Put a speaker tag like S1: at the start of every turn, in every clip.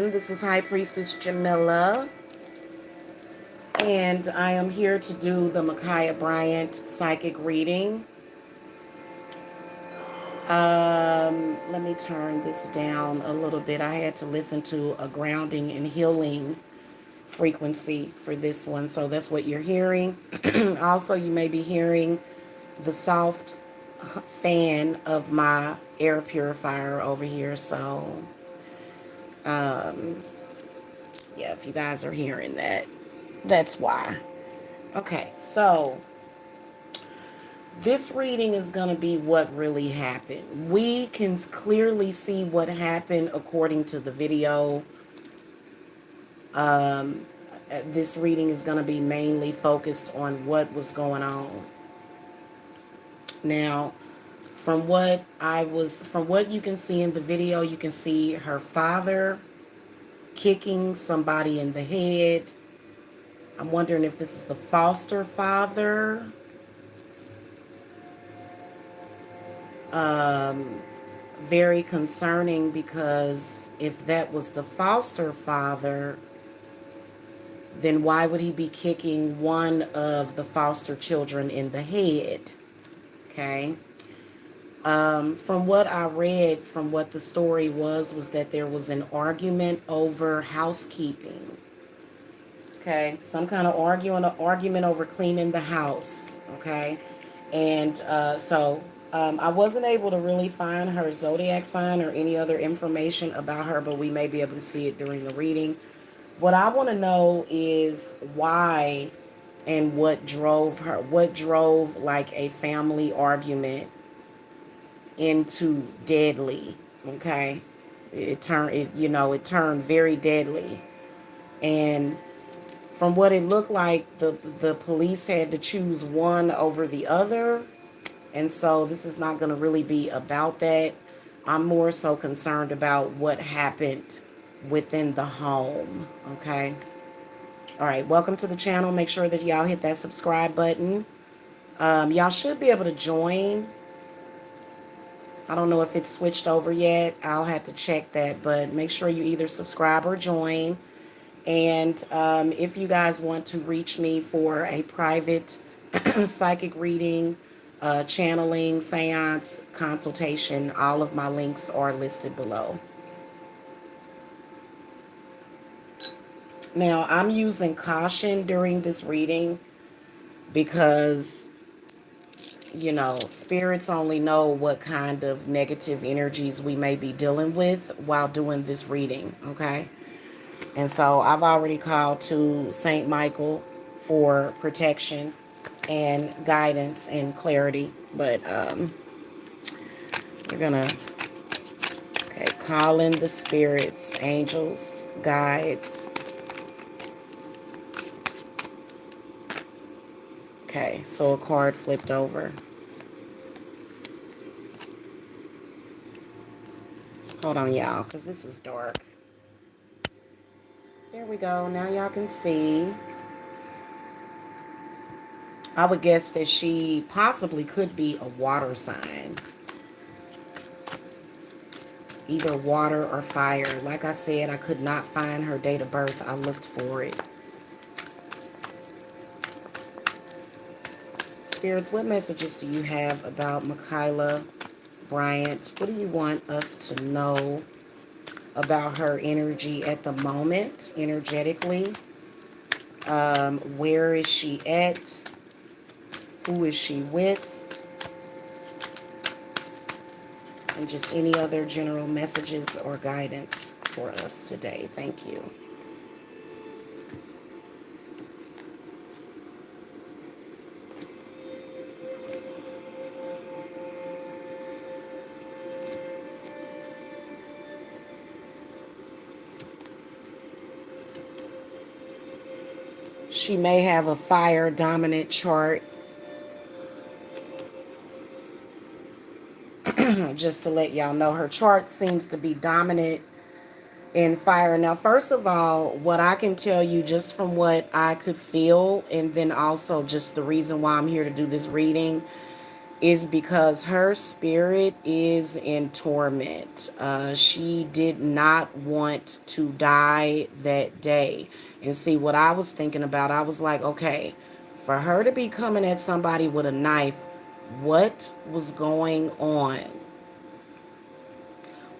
S1: everyone. This is High Priestess Jamila, and I am here to do the Bryant psychic reading. Let me turn this down a little bit. I had to listen to a grounding and healing frequency for this one, so that's what you're hearing. Also, you may be hearing the soft fan of my air purifier over here, so yeah, if you guys are hearing that, that's why. Okay, so this reading is going to be what really happened. We can clearly see what happened according to the video. This reading is going to be mainly focused on what was going on. Now, from what you can see in the video, you can see her father kicking somebody in the head. I'm wondering if this is the foster father. Very concerning, because if that was the foster father, then why would he be kicking one of the foster children in the head? Okay. From what I read, from what the story was that there was an argument over housekeeping. Okay, some kind of argument over cleaning the house. Okay, and I wasn't able to really find her zodiac sign or any other information about her, but we may be able to see it during the reading. What I want to know is why and what drove like a family argument into deadly. Okay, it turned very deadly, and from what it looked like, the police had to choose one over the other. And so this is not going to really be about that. I'm more so concerned about what happened within the home. Okay. All right. Welcome to the channel. Make sure that y'all hit that subscribe button. Y'all should be able to join. I don't know if it's switched over yet. I'll have to check that. But make sure you either subscribe or join. And if you guys want to reach me for a private psychic reading, channeling, seance, consultation, all of my links are listed below. Now, I'm using caution during this reading because, spirits only know what kind of negative energies we may be dealing with while doing this reading, okay? And so I've already called to Saint Michael for protection and guidance and clarity. But we're going to, call in the spirits, angels, guides. Okay, so a card flipped over. Hold on, y'all, because this is dark. There we go. Now y'all can see. I would guess that she possibly could be a water sign. Either water or fire. Like I said, I could not find her date of birth. I looked for it. Spirits, what messages do you have about Makayla Bryant? What do you want us to know about her energy at the moment, energetically? Where is she at? Who is she with? And just any other general messages or guidance for us today. Thank you. She may have a fire dominant chart. Just to let y'all know, her chart seems to be dominant in fire. Now, first of all, what I can tell you just from what I could feel, and then also just the reason why I'm here to do this reading, is because her spirit is in torment. She did not want to die that day. And see, what I was thinking about, I was like, okay, for her to be coming at somebody with a knife, what was going on?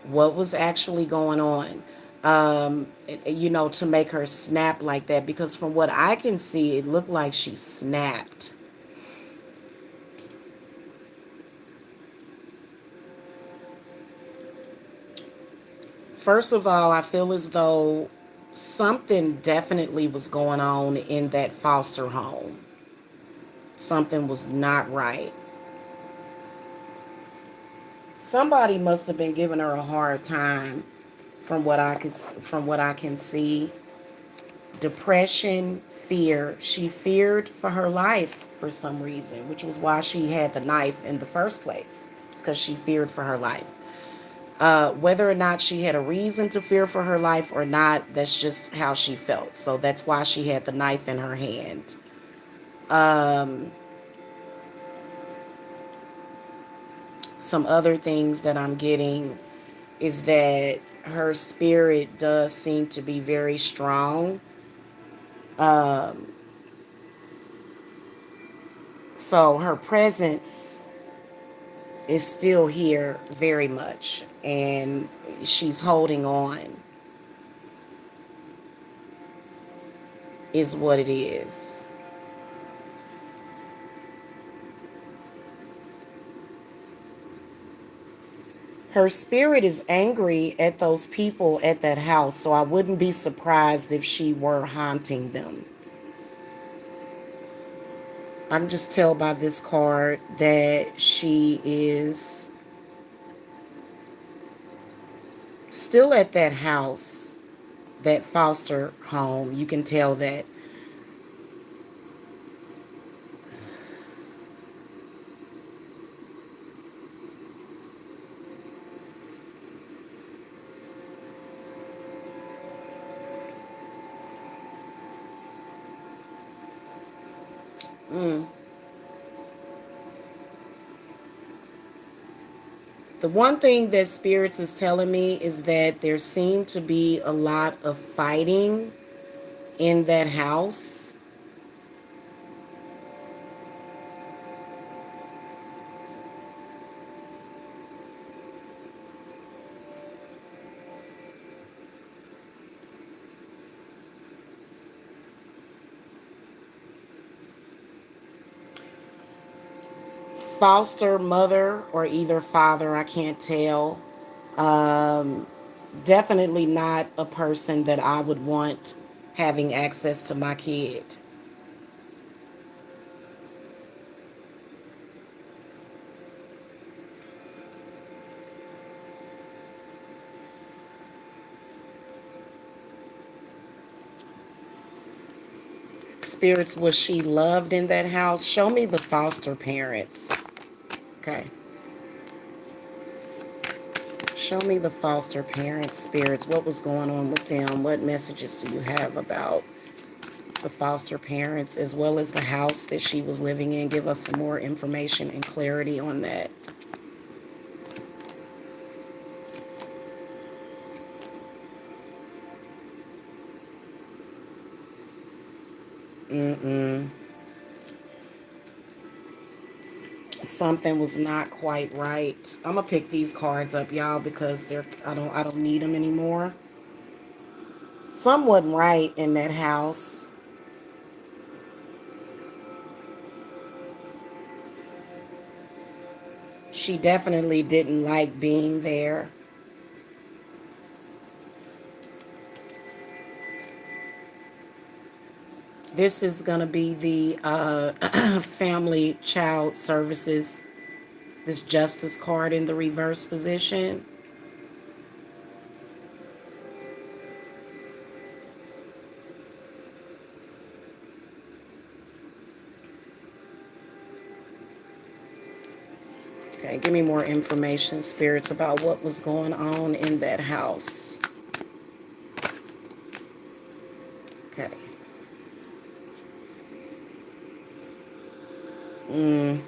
S1: What was actually going on? To make her snap like that, because from what I can see, it looked like she snapped. First of all, I feel as though something definitely was going on in that foster home. Something was not right. Somebody must have been giving her a hard time from what I can see. Depression, fear. She feared for her life for some reason, which was why she had the knife in the first place. It's because she feared for her life. Whether or not she had a reason to fear for her life or not, that's just how she felt. So that's why she had the knife in her hand. Um, some other things that I'm getting is that her spirit does seem to be very strong. Um, so her presence is still here very much, and she's holding on, is what it is. Her spirit is angry at those people at that house, so I wouldn't be surprised if she were haunting them. I can just tell by this card that she is still at that house, that foster home. You can tell that. Mm. The one thing that spirits is telling me is that there seemed to be a lot of fighting in that house. Foster mother or either father, I can't tell. Um, Definitely not a person that I would want having access to my kid. Spirits, was she loved in that house? Show me the foster parents. Okay. Show me the foster parents, spirits. What was going on with them? What messages do you have about the foster parents as well as the house that she was living in? Give us some more information and clarity on that. Mm-mm. Something was not quite right. I'm gonna pick these cards up, y'all, because I don't need them anymore. Something wasn't right in that house. She definitely didn't like being there. This is gonna be the family child services. This justice card in the reverse position. Okay, give me more information, spirits, about what was going on in that house. Okay. Mm.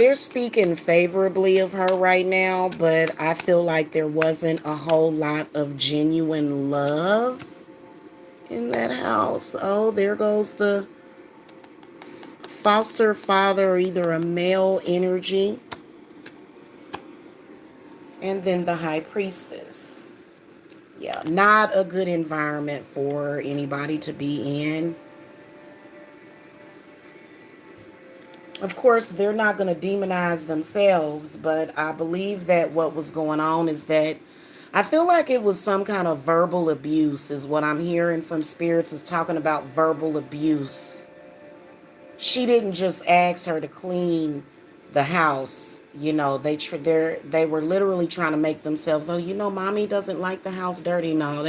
S1: they're speaking favorably of her right now, but I feel like there wasn't a whole lot of genuine love in that house. Oh, there goes the foster father, either a male energy, and then the high priestess. Yeah, not a good environment for anybody to be in. Of course, they're not going to demonize themselves, but I believe that what was going on is that I feel like it was some kind of verbal abuse, is what I'm hearing from spirits, is talking about verbal abuse. She didn't just ask her to clean the house. You know, they were literally trying to make themselves, oh, you know, mommy doesn't like the house dirty. No,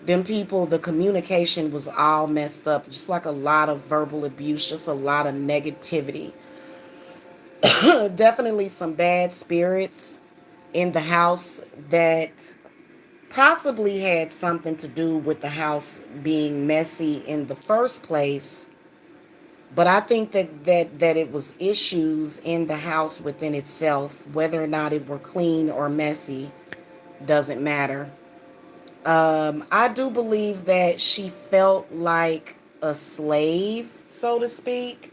S1: them people, the communication was all messed up. Just like a lot of verbal abuse, just a lot of negativity. Definitely some bad spirits in the house that possibly had something to do with the house being messy in the first place. But I think that it was issues in the house within itself. Whether or not it were clean or messy doesn't matter. I do believe that she felt like a slave, so to speak.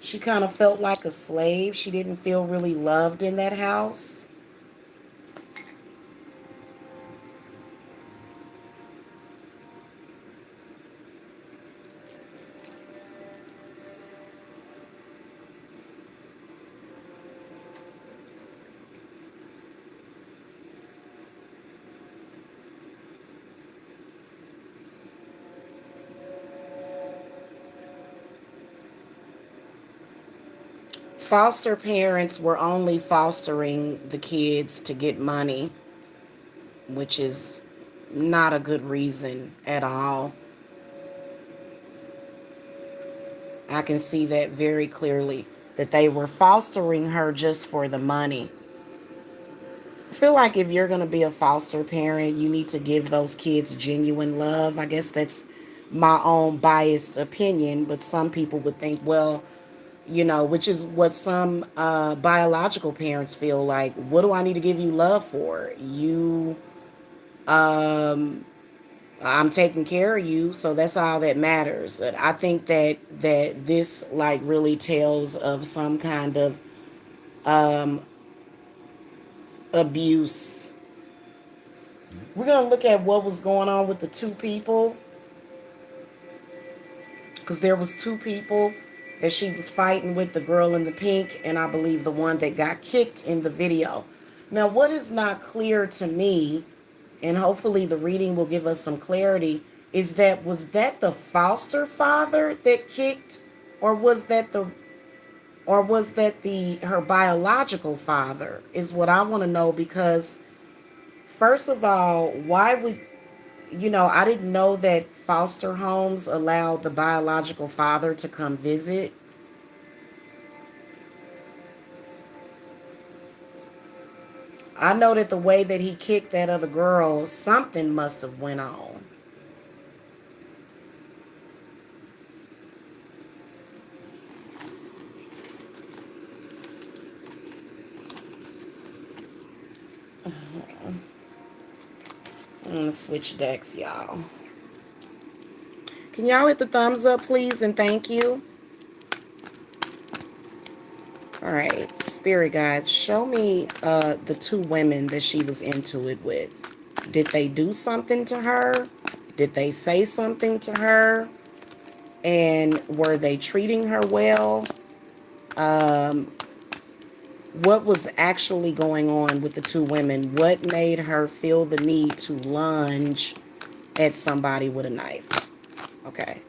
S1: She kind of felt like a slave. She didn't feel really loved in that house. Foster parents were only fostering the kids to get money, which is not a good reason at all. I can see that very clearly, that they were fostering her just for the money. I feel like if you're going to be a foster parent, you need to give those kids genuine love. I guess that's my own biased opinion, but some people would think, well, you know, which is what some biological parents feel like. What do I need to give you love for? Um, I'm taking care of you, so that's all that matters. But I think that this like really tells of some kind of um, abuse. We're gonna look at what was going on with the two people, because there was two people that she was fighting with, the girl in the pink, and I believe the one that got kicked in the video. Now, what is not clear to me, and hopefully the reading will give us some clarity, is that was that the foster father that kicked, or was that the her biological father, is what I want to know. Because first of all, why would, you know, I didn't know that foster homes allowed the biological father to come visit. I know that the way that he kicked that other girl, something must have went on. I'm gonna switch decks, y'all. Can y'all hit the thumbs up, please, and thank you. All right, spirit guides, show me the two women that she was into it with. Did they do something to her? Did they say something to her? And were they treating her well? Um, what was actually going on with the two women? What made her feel the need to lunge at somebody with a knife? Okay.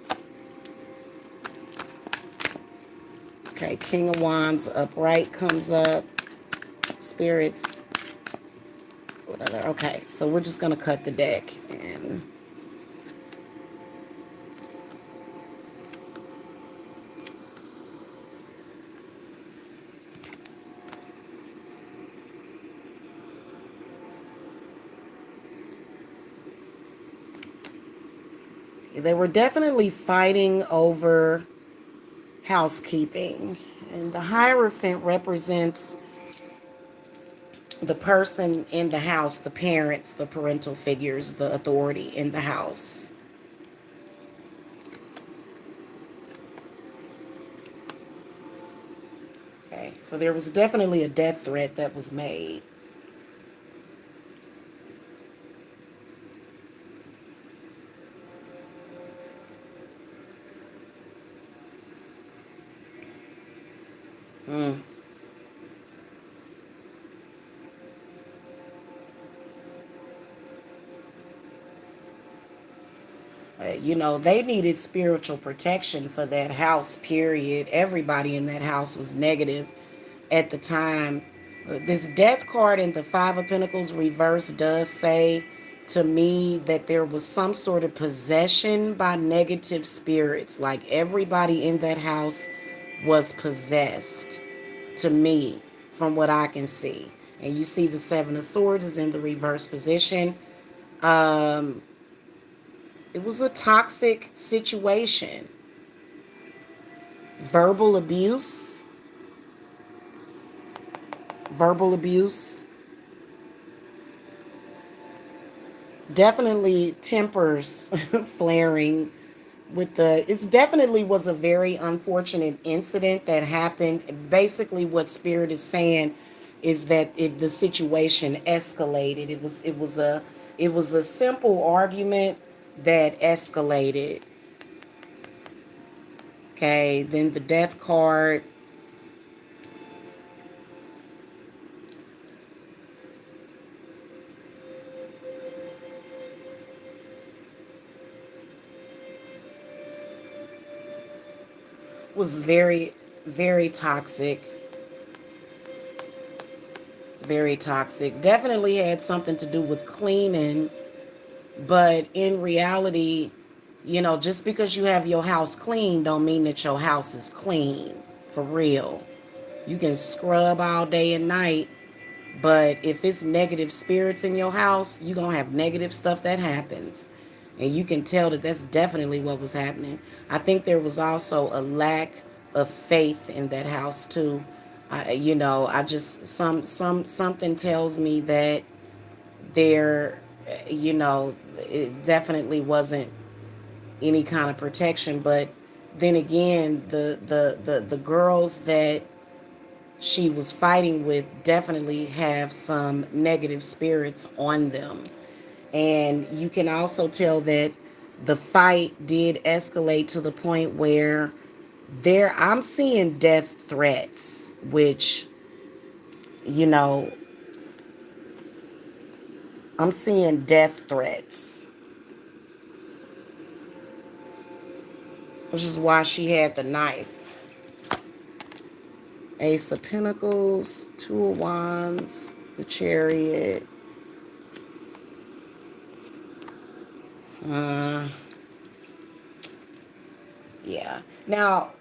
S1: Okay, King of Wands upright comes up. Spirits. Whatever. Okay, so we're just going to cut the deck. And they were definitely fighting over housekeeping. And the Hierophant represents the person in the house, the parents, the parental figures, the authority in the house. Okay, so there was definitely a death threat that was made. Mm. They needed spiritual protection for that house, period. Everybody in that house was negative at the time. This death card in the Five of Pentacles reverse does say to me that there was some sort of possession by negative spirits. Like everybody in that house was possessed to me, from what I can see. And you see the Seven of Swords is in the reverse position. Um, it was a toxic situation. Verbal abuse, verbal abuse, definitely tempers flaring with it definitely was a very unfortunate incident that happened. Basically what Spirit is saying is that the situation escalated. It was a simple argument that escalated. Okay, then the death card was very, very toxic. Very toxic. Definitely had something to do with cleaning, but in reality, just because you have your house clean don't mean that your house is clean. For real. You can scrub all day and night, but if it's negative spirits in your house, you're going to have negative stuff that happens. And you can tell that that's definitely what was happening. I think there was also a lack of faith in that house too. I just something tells me that there, it definitely wasn't any kind of protection. But then again, the girls that she was fighting with definitely have some negative spirits on them. And you can also tell that the fight did escalate to the point where I'm seeing death threats, which, you know, I'm seeing death threats, which is why she had the knife. Ace of Pentacles, Two of Wands, the Chariot. Uh, yeah. Now,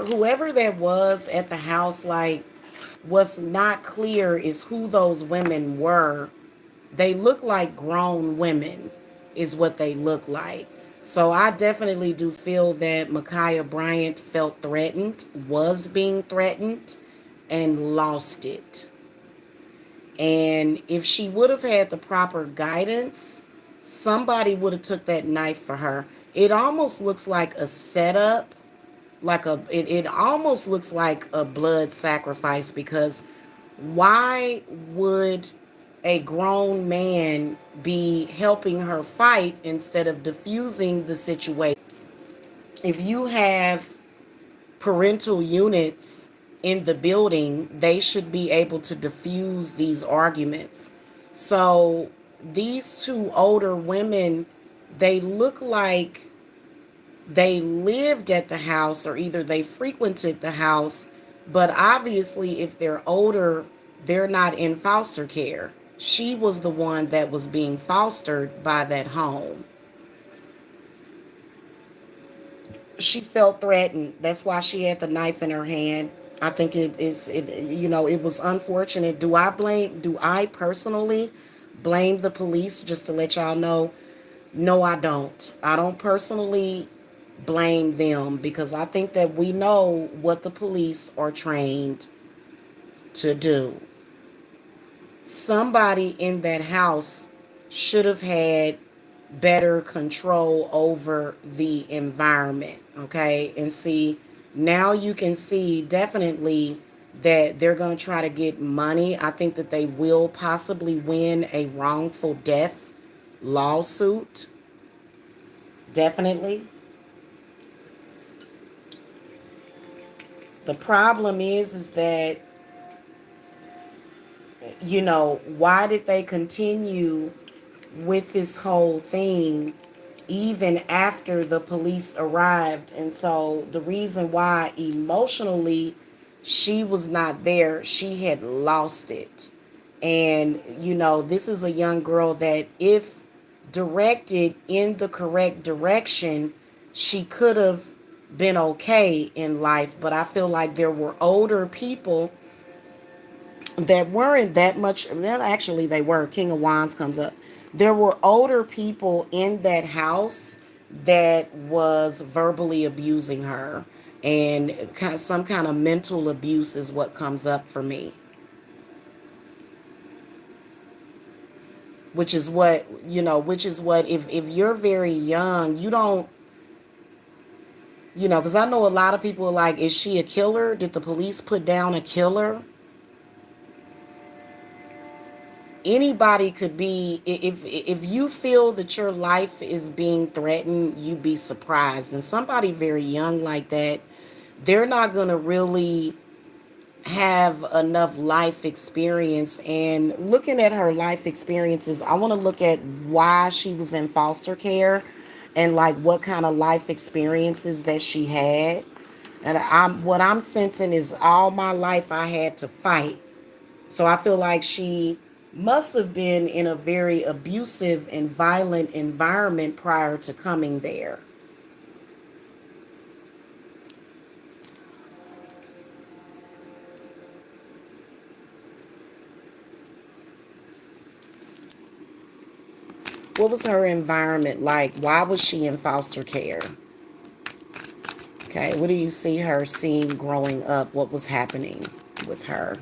S1: whoever that was at the house, like, what's not clear is who those women were. They look like grown women, is what they look like. So I definitely do feel that Micaiah Bryant felt threatened, was being threatened, and lost it. And if she would have had the proper guidance, somebody would have took that knife for her. It almost looks like a setup, it almost looks like a blood sacrifice, because why would a grown man be helping her fight instead of diffusing the situation? If you have parental units in the building, they should be able to diffuse these arguments. So these two older women, they look like they lived at the house, or either they frequented the house, but obviously if they're older, they're not in foster care. She was the one that was being fostered by that home. She felt threatened. That's why she had the knife in her hand. I think it was unfortunate. Do I personally blame the police? Just to let y'all know, no, I don't. I don't personally blame them because I think that we know what the police are trained to do. Somebody in that house should have had better control over the environment, okay? And see, now you can see definitely that they're going to try to get money. I think that they will possibly win a wrongful death lawsuit. Definitely. The problem is that why did they continue with this whole thing even after the police arrived? And so the reason why emotionally she was not there, she had lost it. And this is a young girl that, if directed in the correct direction, she could have been okay in life. But I feel like there were older people that weren't that much. Well, actually, they were. King of Wands comes up. There were older people in that house that was verbally abusing her, and some kind of mental abuse is what comes up for me. Which is what if you're very young, you don't, because I know a lot of people are like, is she a killer? Did the police put down a killer? Anybody could be. If you feel that your life is being threatened, you'd be surprised. And somebody very young like that, they're not going to really have enough life experience. And looking at her life experiences, I want to look at why she was in foster care and like what kind of life experiences that she had. And what I'm sensing is all my life I had to fight. So I feel like she must have been in a very abusive and violent environment prior to coming there. What was her environment like? Why was she in foster care? Okay, what do you see her seeing growing up? What was happening with her?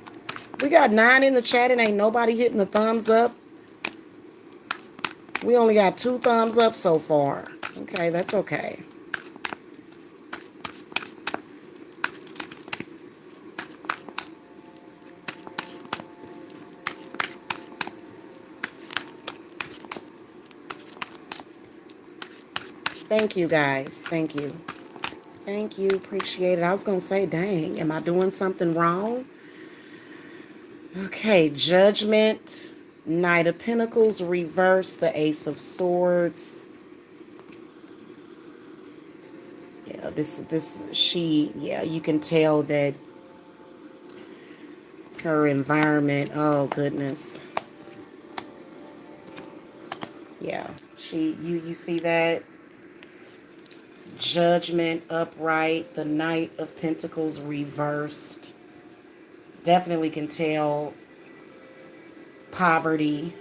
S1: We got 9 in the chat and ain't nobody hitting the thumbs up. We only got 2 thumbs up so far. Okay, that's okay. Thank you, guys. Thank you. Thank you. Appreciate it. I was going to say, dang, am I doing something wrong? Okay, Judgment, Knight of Pentacles, reverse, the Ace of Swords. Yeah, you can tell that her environment, oh goodness. Yeah, you see that? Judgment upright, the Knight of Pentacles reversed. Definitely can tell poverty.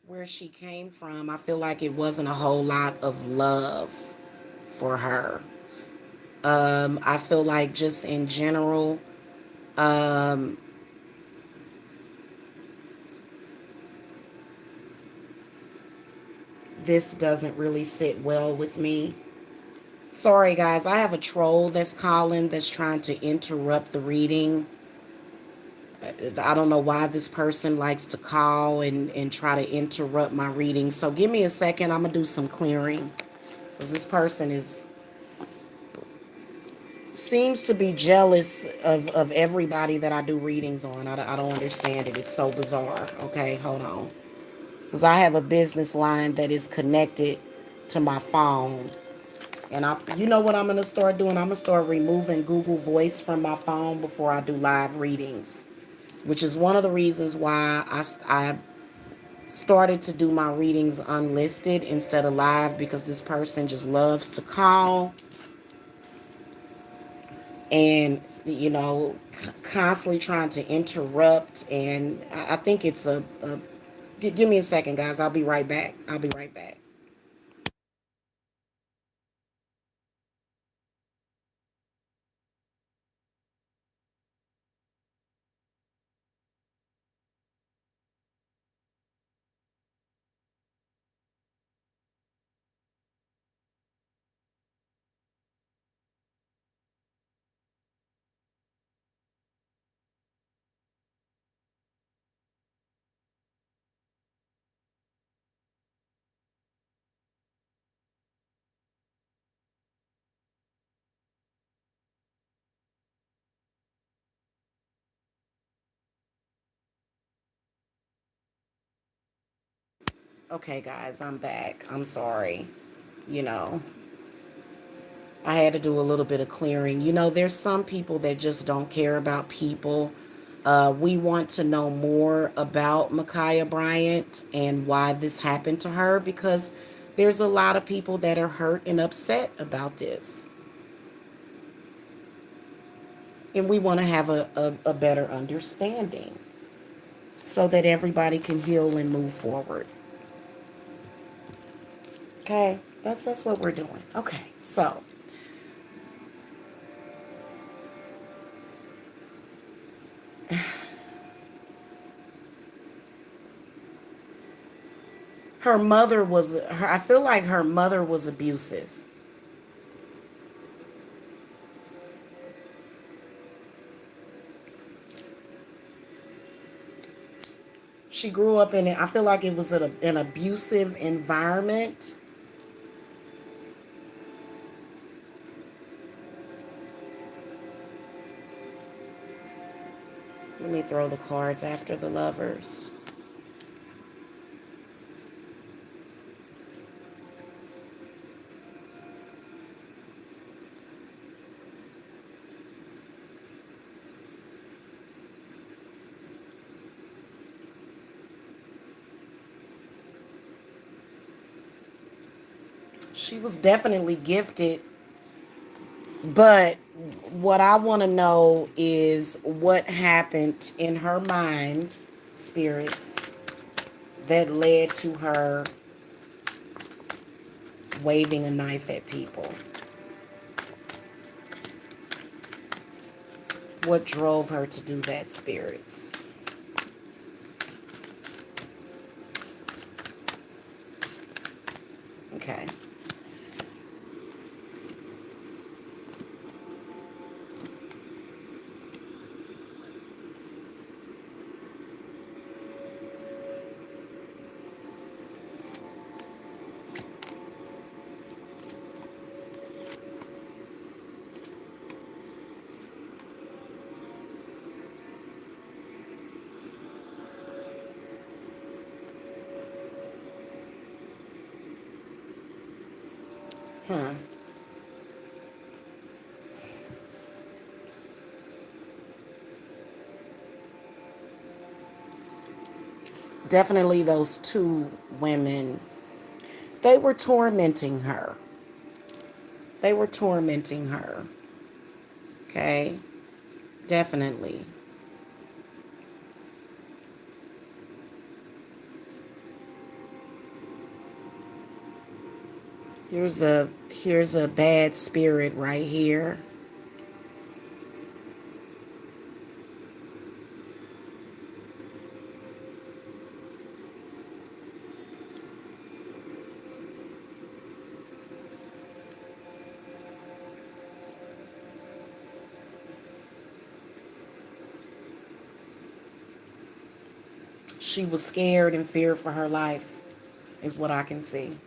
S1: Where she came from, I feel like it wasn't a whole lot of love for her. I feel like just in general, um, this doesn't really sit well with me. Sorry, guys. I have a troll that's calling that's trying to interrupt the reading. I don't know why this person likes to call and try to interrupt my reading. So give me a second. I'm going to do some clearing. Because this person seems to be jealous of everybody that I do readings on. I don't understand it. It's so bizarre. Okay, hold on. Because I have a business line that is connected to my phone. And you know what I'm going to start doing? I'm going to start removing Google Voice from my phone before I do live readings. which is one of the reasons why I started to do my readings unlisted instead of live, because this person just loves to call and, constantly trying to interrupt. And I think it's give me a second, guys. I'll be right back. I'll be right back. Okay, guys, I'm back. I'm sorry. You know, I had to do a little bit of clearing. There's some people that just don't care about people. We want to know more about Micaiah Bryant and why this happened to her, because there's a lot of people that are hurt and upset about this. And we want to have a better understanding so that everybody can heal and move forward. Okay, that's what we're doing. Okay, so her mother was her. I feel like her mother was abusive. She grew up in it. I feel like it was an abusive environment. Let me throw the cards after the lovers. She was definitely gifted, but what I want to know is what happened in her mind, spirits, that led to her waving a knife at people. What drove her to do that, spirits? Okay. Huh. Definitely those two women, they were tormenting her. They were tormenting her. Okay? Definitely. Here's a bad spirit right here. She was scared and feared for her life, is what I can see.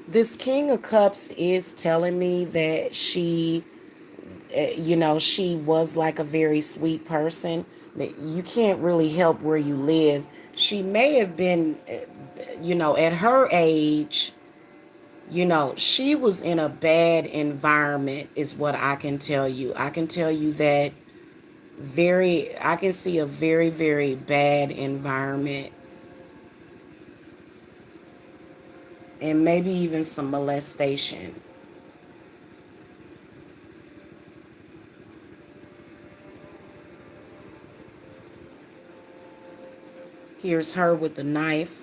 S1: This King of Cups is telling me that she was like a very sweet person. You can't really help where you live. She may have been, at her age, She was in a bad environment, is what I can tell you. I can tell you that I can see a very, very bad environment, and maybe even some molestation. Here's her with the knife.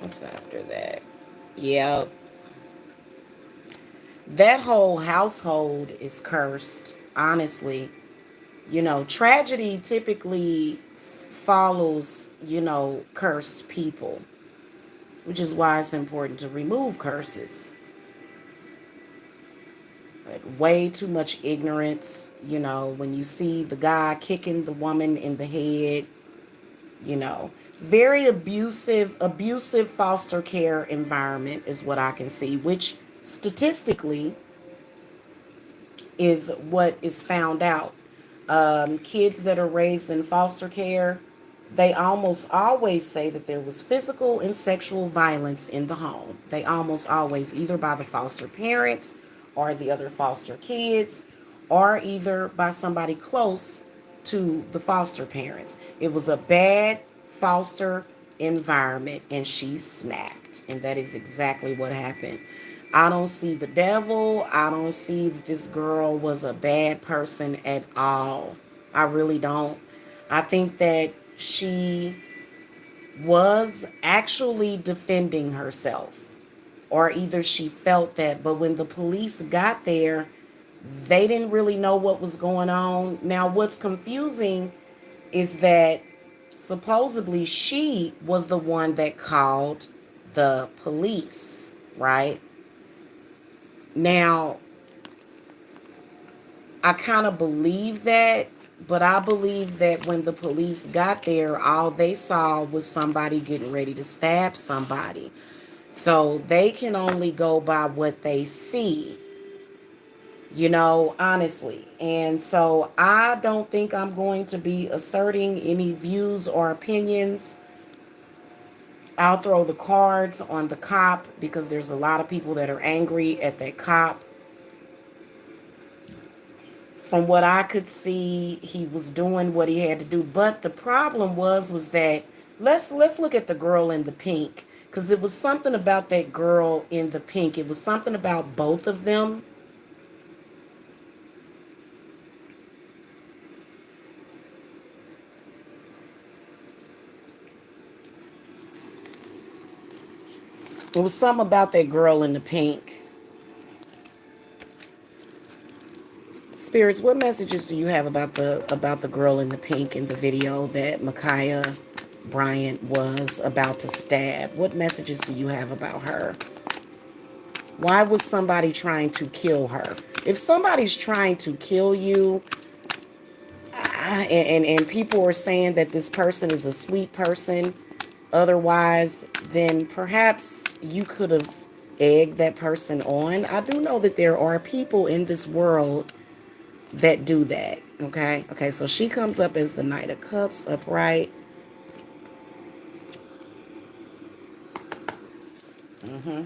S1: What's after that? Yep. That whole household is cursed, honestly. Tragedy typically follows, cursed people, which is why it's important to remove curses. But way too much ignorance, when you see the guy kicking the woman in the head, you know, very abusive foster care environment is what I can see, which statistically is what is found out. Kids that are raised in foster care, they almost always say that there was physical and sexual violence in the home. They almost always, either by the foster parents or the other foster kids, or either by somebody close to the foster parents. It was a bad foster environment, and she snapped. And that is exactly what happened. I don't see the devil. I don't see that this girl was a bad person at all. I really don't. I think that she was actually defending herself, or either she felt that. But when the police got there, they didn't really know what was going on. Now, what's confusing is that supposedly she was the one that called the police, right? Now, I kind of believe that, but I believe that when the police got there, all they saw was somebody getting ready to stab somebody. So they can only go by what they see, honestly. And so I don't think I'm going to be asserting any views or opinions. I'll throw the cards on the cop because there's a lot of people that are angry at that cop. From what I could see, he was doing what he had to do. But the problem was that let's look at the girl in the pink, because it was something about that girl in the pink. It was something about both of them. It was something about that girl in the pink. Spirits, what messages do you have about the girl in the pink in the video that Micaiah Bryant was about to stab? What messages do you have about her? Why was somebody trying to kill her? If somebody's trying to kill you, and people are saying that this person is a sweet person, otherwise, then perhaps you could have egged that person on. I do know that there are people in this world that do that. Okay, so she comes up as the Knight of Cups upright. hmm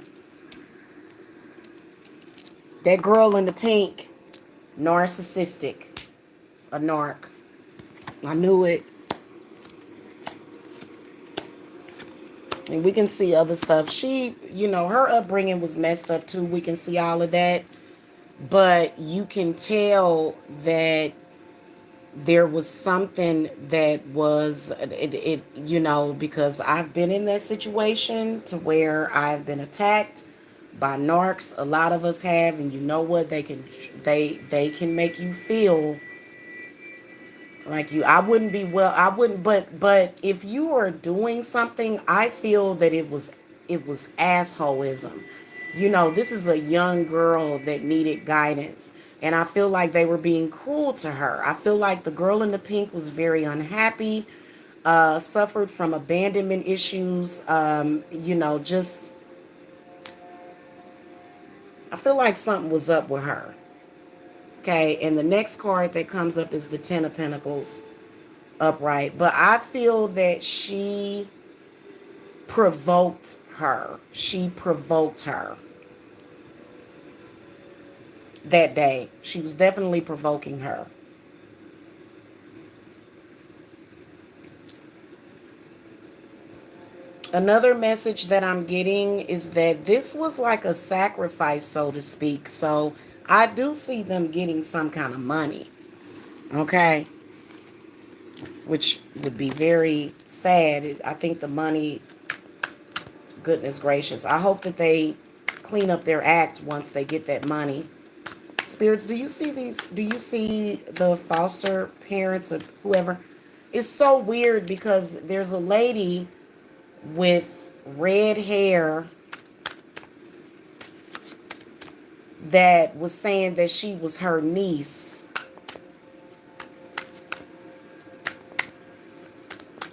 S1: That girl in the pink, narcissistic, a narc. I knew it. And we can see other stuff. She, her upbringing was messed up too. We can see all of that. But you can tell that there was something that was because I've been in that situation to where I've been attacked by narcs. A lot of us have, and you know what, they can make you feel like you I wouldn't, but if you are doing something, I feel that it was assholeism. This is a young girl that needed guidance, and I feel like they were being cruel to her. I feel like the girl in the pink was very unhappy, suffered from abandonment issues. Just I feel like something was up with her. Okay, and the next card that comes up is the Ten of Pentacles. upright. But I feel that she provoked her. She provoked her that day. She was definitely provoking her. Another message that I'm getting is that this was like a sacrifice, so to speak. So I do see them getting some kind of money. Okay. Which would be very sad. I think the money, goodness gracious, I hope that they clean up their act once they get that money. Spirits, do you see these? Do you see the foster parents of whoever? It's so weird because there's a lady with red hair that was saying that she was her niece.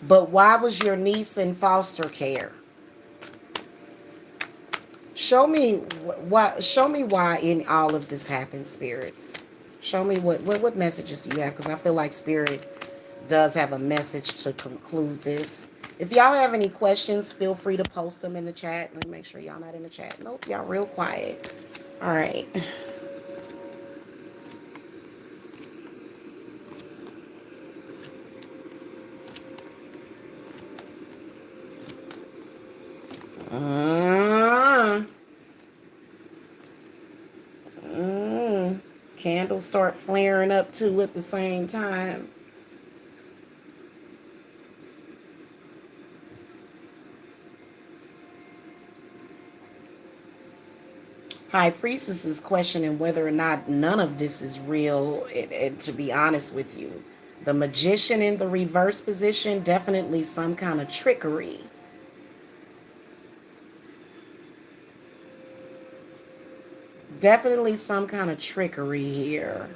S1: But why was your niece in foster care? Show me why in all of this happens, spirits. Show me what messages do you have? Because I feel like spirit does have a message to conclude this. If y'all have any questions, feel free to post them in the chat. Let me make sure y'all not in the chat. Nope, y'all real quiet. All right. Uh, Candles start flaring up too at the same time. High Priestess is questioning whether or not none of this is real. And to be honest with you, the Magician in the reverse position, definitely some kind of trickery. Definitely some kind of trickery here.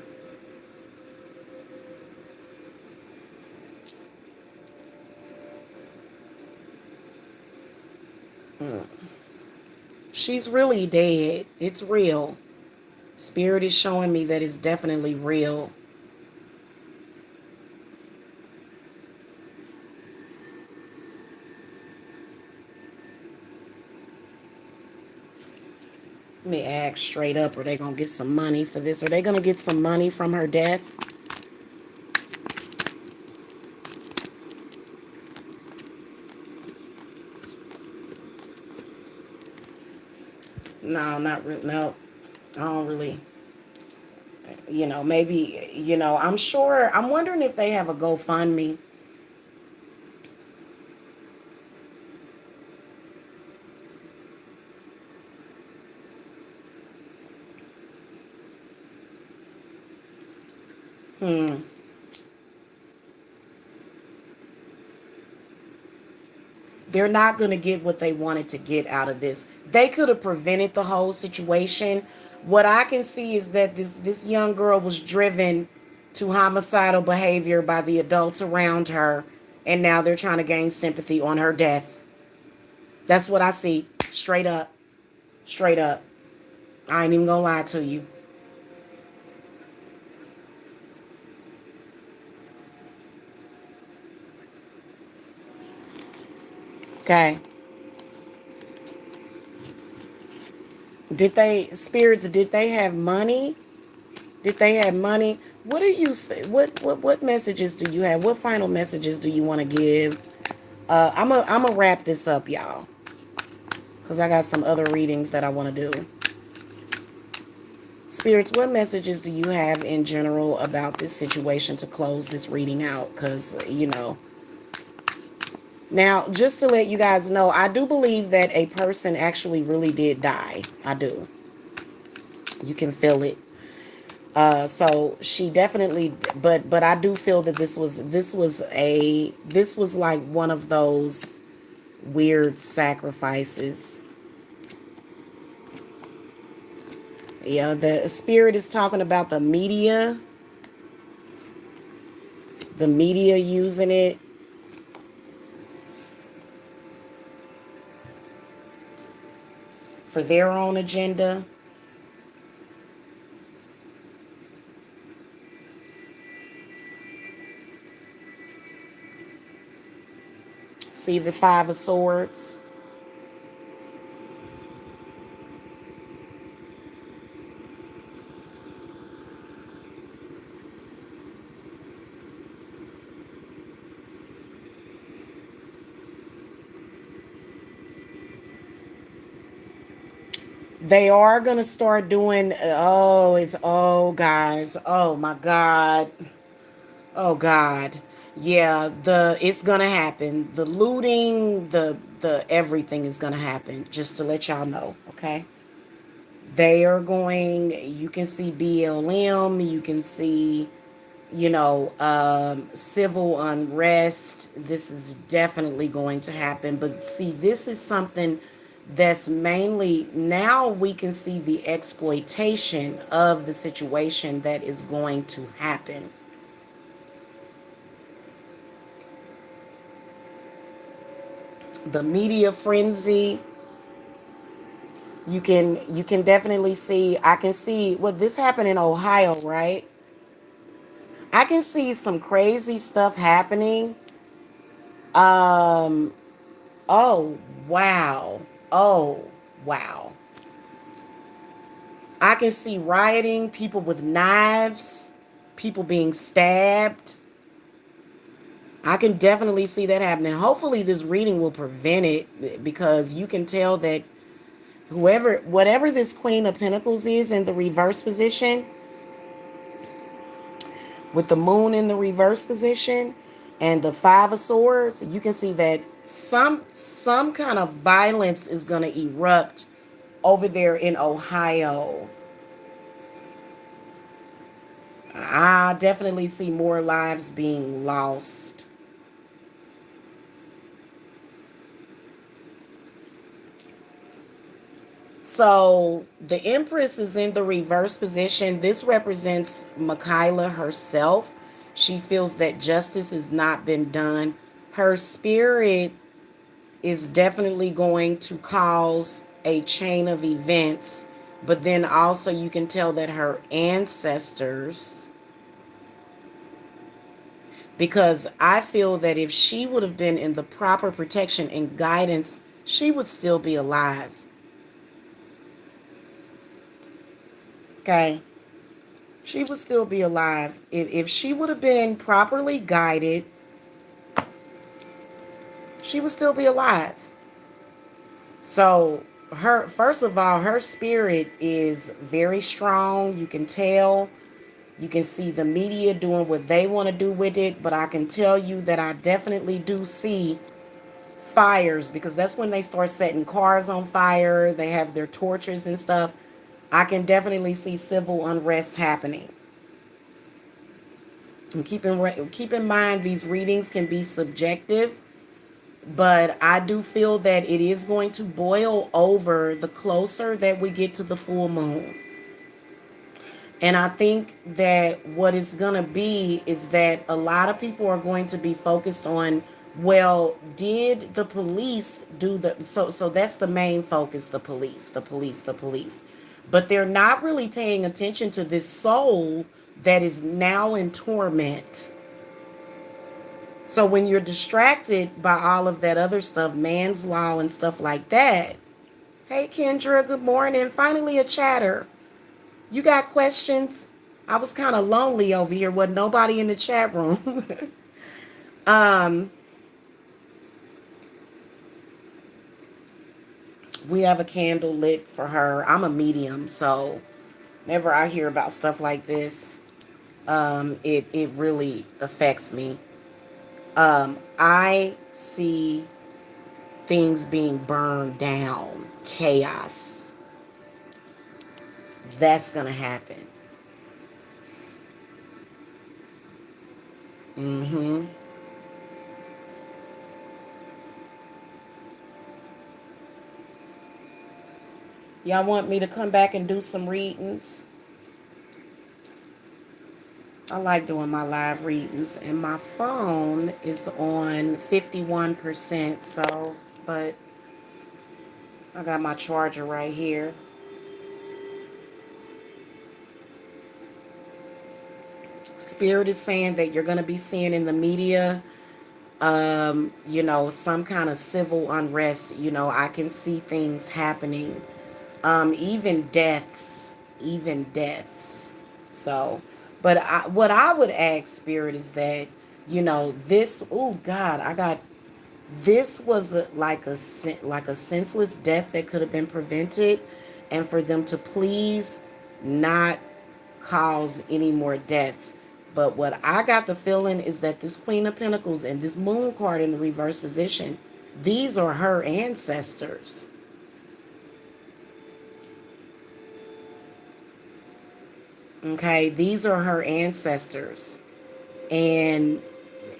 S1: She's really dead. It's real. Spirit is showing me that it's definitely real. Let me ask straight up, are they going to get some money for this? Are they going to get some money from her death? No, not really. No, I don't really. Maybe, I'm sure. I'm wondering if they have a GoFundMe. Hmm. They're not going to get what they wanted to get out of this. They could have prevented the whole situation. What I can see is that this young girl was driven to homicidal behavior by the adults around her, and now they're trying to gain sympathy on her death. That's what I see. Straight up. Straight up. I ain't even gonna lie to you. Okay. Did they have money? Did they have money? What do you say? What messages do you have? What final messages do you want to give? I'm gonna wrap this up, y'all, because I got some other readings that I want to do. Spirits, what messages do you have in general about this situation to close this reading out? Because, now, just to let you guys know, I do believe that a person actually really did die. I do. You can feel it. So she definitely, but I do feel that this was like one of those weird sacrifices. Yeah, the spirit is talking about the media using it for their own agenda. See the Five of Swords? They are going to start doing, oh, guys. Oh, my God. Oh, God. Yeah, it's going to happen. The looting, the everything is going to happen, just to let y'all know, okay? They are going, you can see BLM, you can see, civil unrest. This is definitely going to happen. But see, this is something that's mainly, now we can see the exploitation of the situation that is going to happen. The media frenzy, you can definitely see, I can see, well, this happened in Ohio, right? I can see some crazy stuff happening. Um, oh, wow. Oh, wow. I can see rioting, people with knives, people being stabbed. I can definitely see that happening. Hopefully, this reading will prevent it, because you can tell that whatever this Queen of Pentacles is in the reverse position, with the moon in the reverse position and the Five of Swords, you can see that some kind of violence is going to erupt over there in Ohio. I definitely see more lives being lost. So the Empress is in the reverse position. This represents Makayla herself. She feels that justice has not been done. Her spirit is definitely going to cause a chain of events. But then also you can tell that her ancestors, because I feel that if she would have been in the proper protection and guidance, she would still be alive. Okay? She would still be alive. If she would have been properly guided, she would still be alive. So, her, first of all, her spirit is very strong. You can tell. You can see the media doing what they want to do with it. But I can tell you that I definitely do see fires, because that's when they start setting cars on fire. They have their torches and stuff. I can definitely see civil unrest happening. And keep in mind, these readings can be subjective, but I do feel that it is going to boil over the closer that we get to the full moon. And I think that what it's going to be is that a lot of people are going to be focused on, well, did the police do the, so that's the main focus, the police, the police, the police. But they're not really paying attention to this soul that is now in torment. So when you're distracted by all of that other stuff, man's law and stuff like that. Hey Kendra, good morning. Finally a chatter. You got questions? I was kind of lonely over here. Wasn't nobody in the chat room. um, we have a candle lit for her. I'm a medium, so whenever I hear about stuff like this, it really affects me. I see things being burned down, chaos. That's gonna happen. Mm-hmm. Y'all want me to come back and do some readings? I like doing my live readings, and my phone is on 51%, so, but I got my charger right here. Spirit is saying that you're going to be seeing in the media You know, some kind of civil unrest. You know, I can see things happening. Even deaths, even deaths. So, but what I would ask Spirit is that, you know, this. Oh God, I got this was like a senseless death that could have been prevented, and for them to please not cause any more deaths. But what I got the feeling is that this Queen of Pentacles and this Moon card in the reverse position, these are her ancestors. Okay, these are her ancestors. And,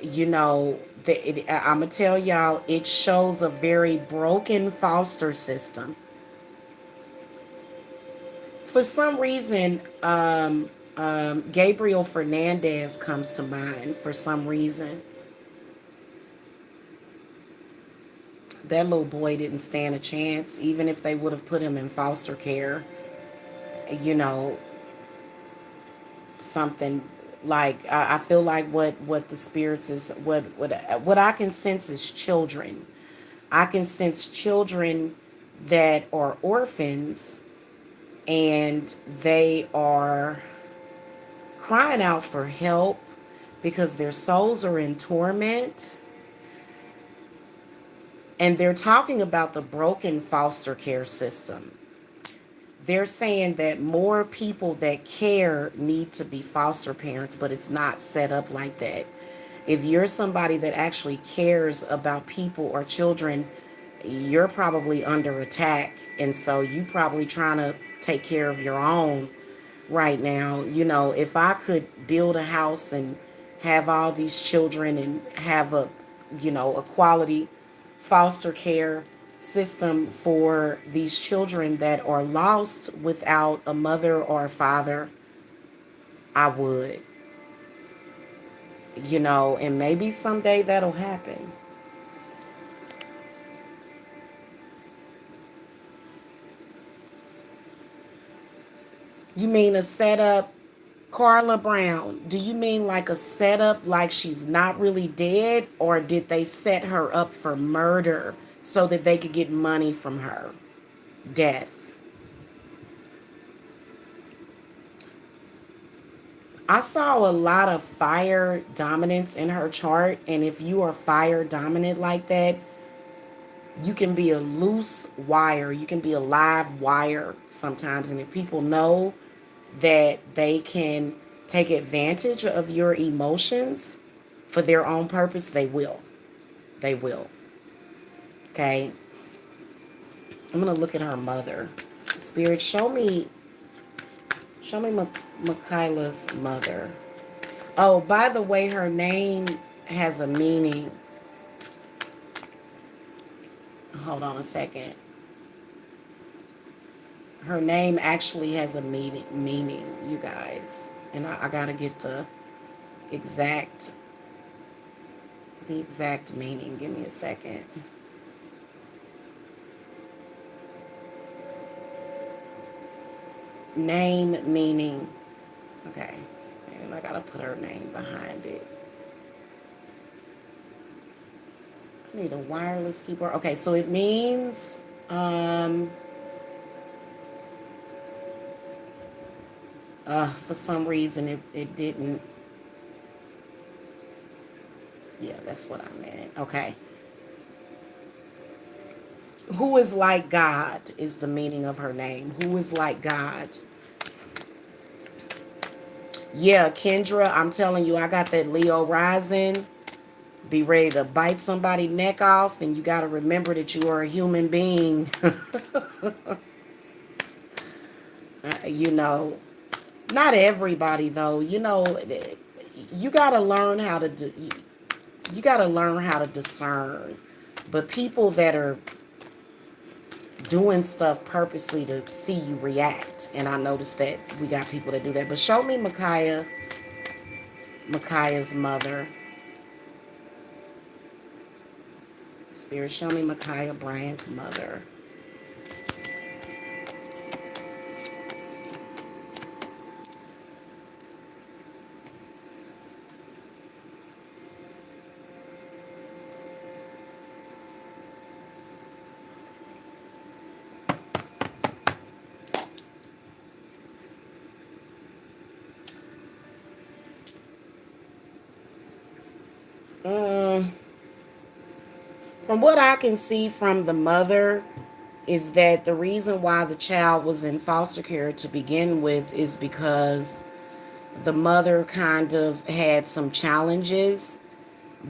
S1: you know, I'm going to tell y'all, it shows a very broken foster system. For some reason, Gabriel Fernandez comes to mind for some reason. That little boy didn't stand a chance, even if they would have put him in foster care. You know, something like I feel like what the spirits is what I can sense is children. I can sense children that are orphans and they are crying out for help because their souls are in torment. And they're talking about the broken foster care system. They're saying that more people that care need to be foster parents, but it's not set up like that. If you're somebody that actually cares about people or children, you're probably under attack. And so you probably trying to take care of your own right now. You know, if I could build a house and have all these children and have a, you know, a quality foster care system for these children that are lost without a mother or a father, I would. You know, and maybe someday that'll happen. You mean a setup, Carla Brown? Do you mean like a setup like she's not really dead, or did they set her up for murder so that they could get money from her? Death. I saw a lot of fire dominance in her chart, and if you are fire dominant like that, you can be a loose wire, you can be a live wire sometimes. And if people know that they can take advantage of your emotions for their own purpose, they will. They will. Okay. I'm going to look at her mother. Spirit, show me Michaela's mother. Oh, by the way, her name has a meaning. Hold on a second. Her name actually has a meaning, you guys. And I got to get exact the exact meaning. Give me a second. Name meaning. Okay. And I got to put her name behind it. I need a wireless keyboard. Okay, so it means for some reason it didn't. Yeah, that's what I meant. Okay. Who is like God is the meaning of her name. Who is like God? Yeah, Kendra, I'm telling you, I got that Leo rising. Be ready to bite somebody's neck off, and you got to remember that you are a human being. You know, not everybody though. You know, you got to learn how to do. You got to learn how to discern. But people that are doing stuff purposely to see you react, and I noticed that we got people that do that. But show me Micaiah's mother. Spirit, show me Micaiah Bryant's mother. From what I can see from the mother, is that the reason why the child was in foster care to begin with is because the mother kind of had some challenges.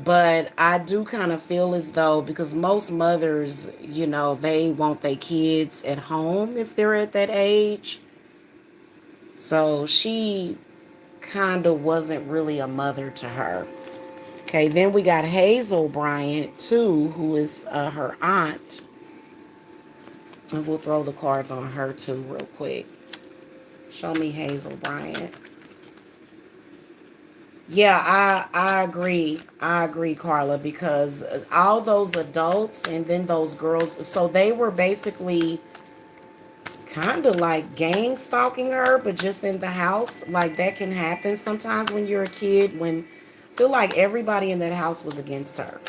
S1: But I do kind of feel as though, because most mothers, they want their kids at home if they're at that age. So she kind of wasn't really a mother to her. Okay, then we got Hazel Bryant, too, who is her aunt. And we'll throw the cards on her, too, real quick. Show me Hazel Bryant. Yeah, I agree. I agree, Carla, because all those adults and then those girls, so they were basically kind of like gang stalking her, but just in the house. Like that can happen sometimes when you're a kid, when I feel like everybody in that house was against her.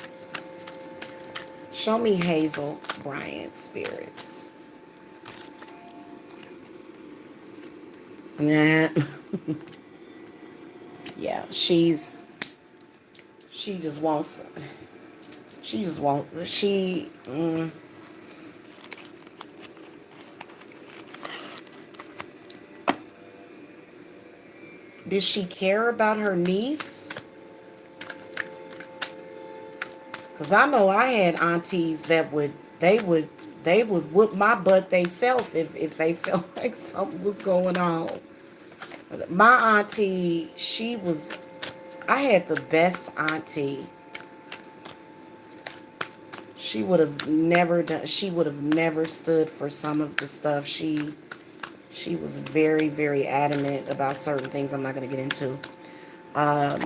S1: Show me Hazel Bryant spirits. Nah. Yeah, she just wants she just wants she did she care about her niece? Because I know I had aunties that they would whoop my butt theyself if they felt like something was going on. My auntie, I had the best auntie. She would have never stood for some of the stuff. She was very, very adamant about certain things I'm not going to get into. Um,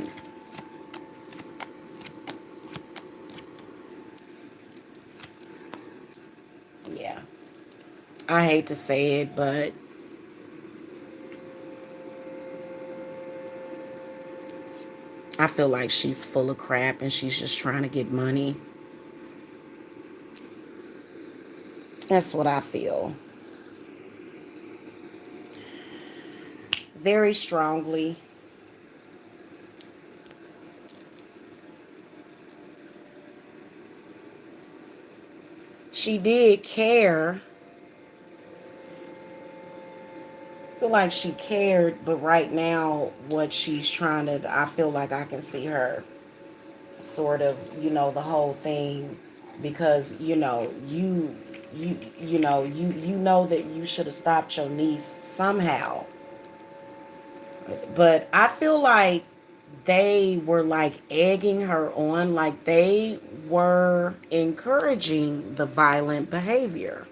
S1: yeah. I hate to say it, but I feel like she's full of crap and she's just trying to get money. That's what I feel. Very strongly. She did care. I feel like she cared, but right now, what she's trying to, I feel like I can see her sort of, the whole thing, because, you know that you should have stopped your niece somehow. But I feel like they were like egging her on, like they were encouraging the violent behavior.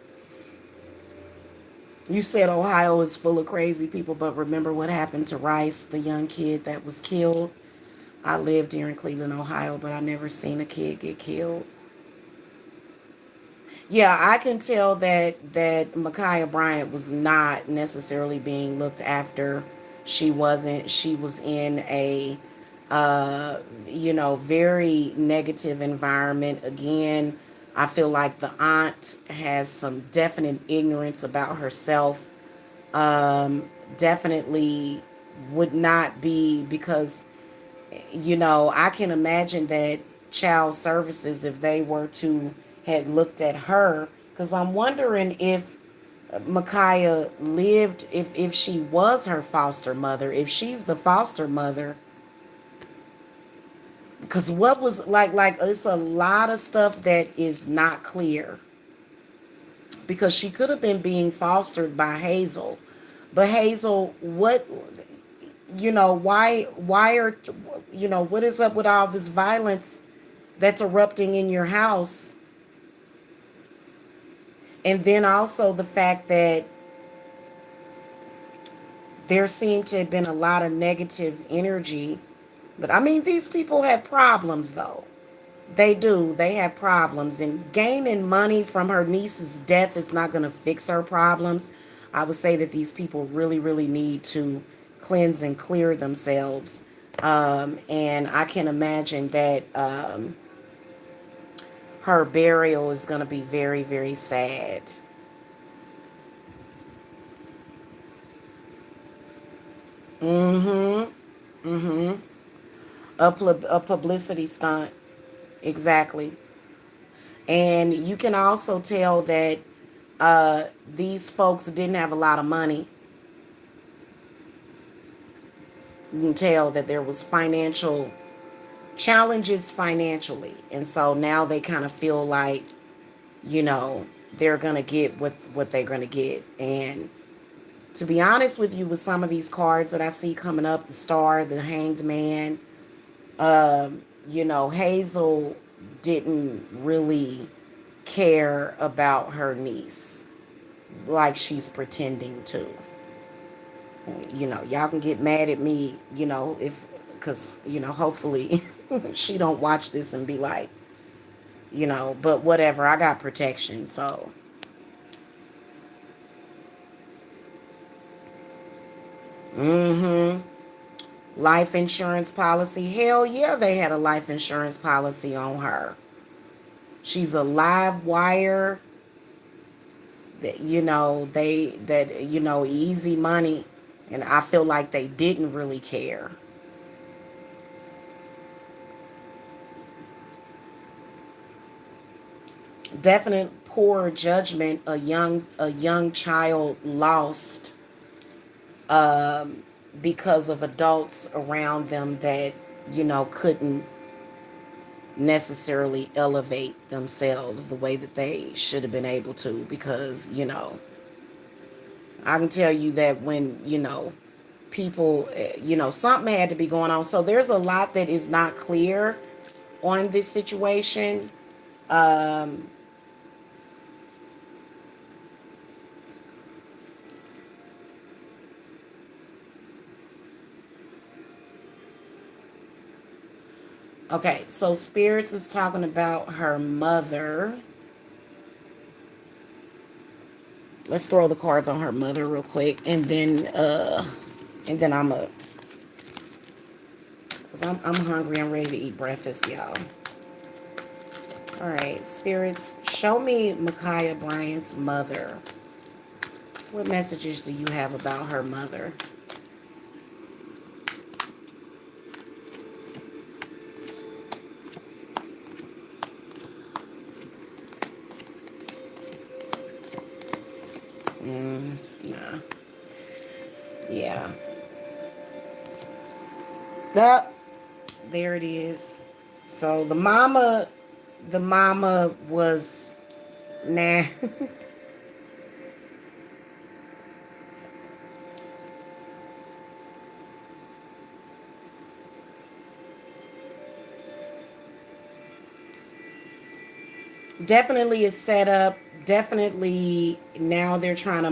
S1: You said Ohio is full of crazy people, but remember what happened to Rice, the young kid that was killed? I lived here in Cleveland, Ohio, but I never seen a kid get killed. Yeah, I can tell that Micaiah Bryant was not necessarily being looked after. She wasn't. She was in a very negative environment. Again, I feel like the aunt has some definite ignorance about herself. Definitely would not be, because I can imagine that child services, if they were to had looked at her, because I'm wondering if Micaiah lived, if she was her foster mother, if she's the foster mother, because what was like it's a lot of stuff that is not clear, because she could have been being fostered by Hazel, but Hazel, why are, what is up with all this violence that's erupting in your house? And then also the fact that there seemed to have been a lot of negative energy. But I mean, these people had problems, though. They do. They have problems. And gaining money from her niece's death is not going to fix her problems. I would say that these people really, really need to cleanse and clear themselves. And I can imagine that her burial is going to be very, very sad. Mm-hmm. Mm-hmm. A publicity stunt. Exactly. And you can also tell that these folks didn't have a lot of money. You can tell that there was financial challenges financially. And so now they kind of feel like, you know, they're going to get what they're going to get. And to be honest with you, with some of these cards that I see coming up, the Star, the Hanged Man, you know, Hazel didn't really care about her niece like she's pretending to. You know, y'all can get mad at me, you know, if, because, you know, hopefully she don't watch this and be like, you know, but whatever, I got protection. So mm-hmm. Life insurance policy. Hell yeah, they had a life insurance policy on her. She's a live wire. That, you know, you know, easy money. And I feel like they didn't really care. Definite poor judgment. A young child lost um, because of adults around them that, you know, couldn't necessarily elevate themselves the way that they should have been able to. Because, you know, I can tell you that when, you know, people, you know, something had to be going on. So there's a lot that is not clear on this situation. Um, okay, so Spirits is talking about her mother. Let's throw the cards on her mother real quick, and then cause I'm hungry. I'm ready to eat breakfast, y'all. All right, Spirits, show me Micaiah Bryant's mother. What messages do you have about her mother? Nah. Yeah. That there it is. So the mama was nah. Definitely is set up. Definitely now they're gonna try to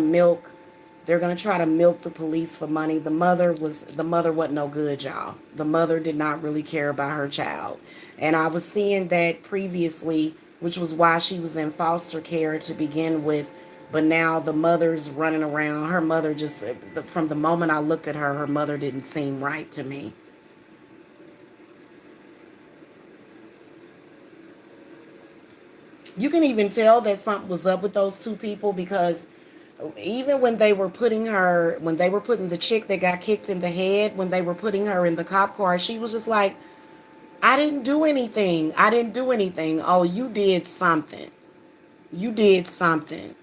S1: milk the police for money. The mother wasn't no good, y'all. The mother did not really care about her child. And I was seeing that previously, which was why she was in foster care to begin with. But now the mother's running around. Her mother just, from the moment I looked at her, her mother didn't seem right to me. You can even tell that something was up with those two people because even when they were putting the chick that got kicked in the head, when they were putting her in the cop car, she was just like, I didn't do anything. I didn't do anything. Oh, you did something. You did something.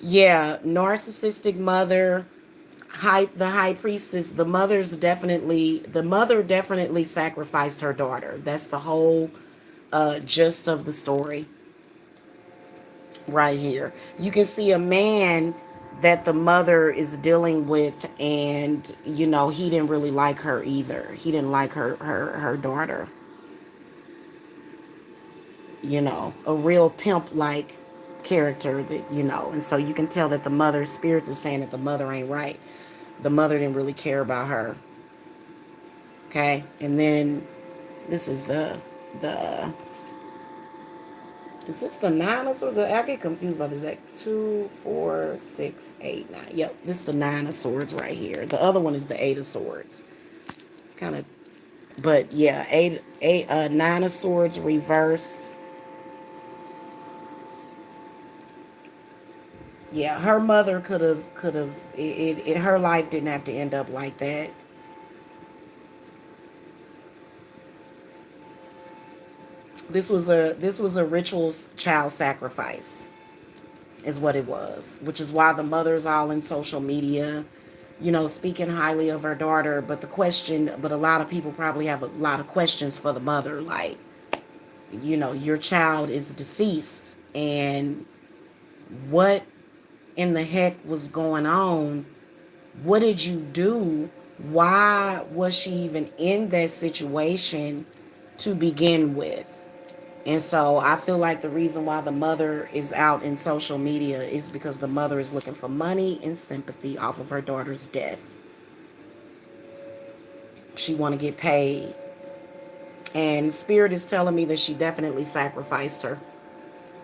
S1: Yeah, narcissistic mother, the high priestess, the mother definitely sacrificed her daughter. That's the whole gist of the story right here. You can see a man that the mother is dealing with, and you know he didn't really like her either. He didn't like her daughter. You know, a real pimp like character that, you know, and so you can tell that the mother spirits is saying that the mother ain't right. The mother didn't really care about her. Okay, and then this is the is this the nine of swords? I get confused by this. Like 2, 4, 6, 8, 9. Yep, this is the nine of swords right here. The other one is the eight of swords. It's kind of, but yeah, nine of swords reversed. Yeah, her mother could have her life didn't have to end up like that. This was a ritual child sacrifice, is what it was, which is why the mother's all in social media, speaking highly of her daughter. But a lot of people probably have a lot of questions for the mother, like, your child is deceased, and what in the heck was going on? What did you do? Why was she even in that situation to begin with? And so I feel like the reason why the mother is out in social media is because the mother is looking for money and sympathy off of her daughter's death. She want to get paid. And Spirit is telling me that she definitely sacrificed her.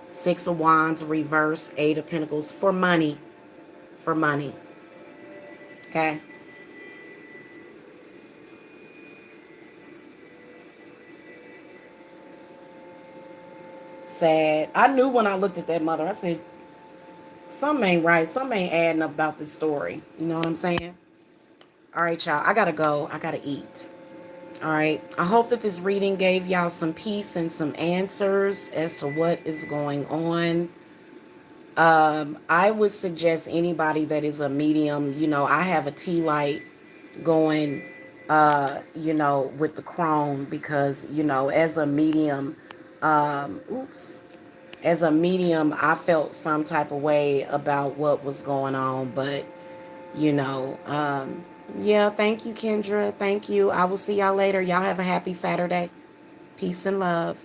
S1: Six of Wands reverse, Eight of Pentacles, for money. For money. Okay? Sad. I knew when I looked at that mother, I said, something ain't right. Something ain't adding up about this story. You know what I'm saying? All right, y'all. I gotta go. I gotta eat. All right. I hope that this reading gave y'all some peace and some answers as to what is going on. I would suggest anybody that is a medium, I have a tea light going, with the chrome because, as a medium, oops, as a medium, I felt some type of way about what was going on. But, you know, um, yeah, thank you, Kendra. Thank you. I will see y'all later. Y'all have a happy Saturday. Peace and love.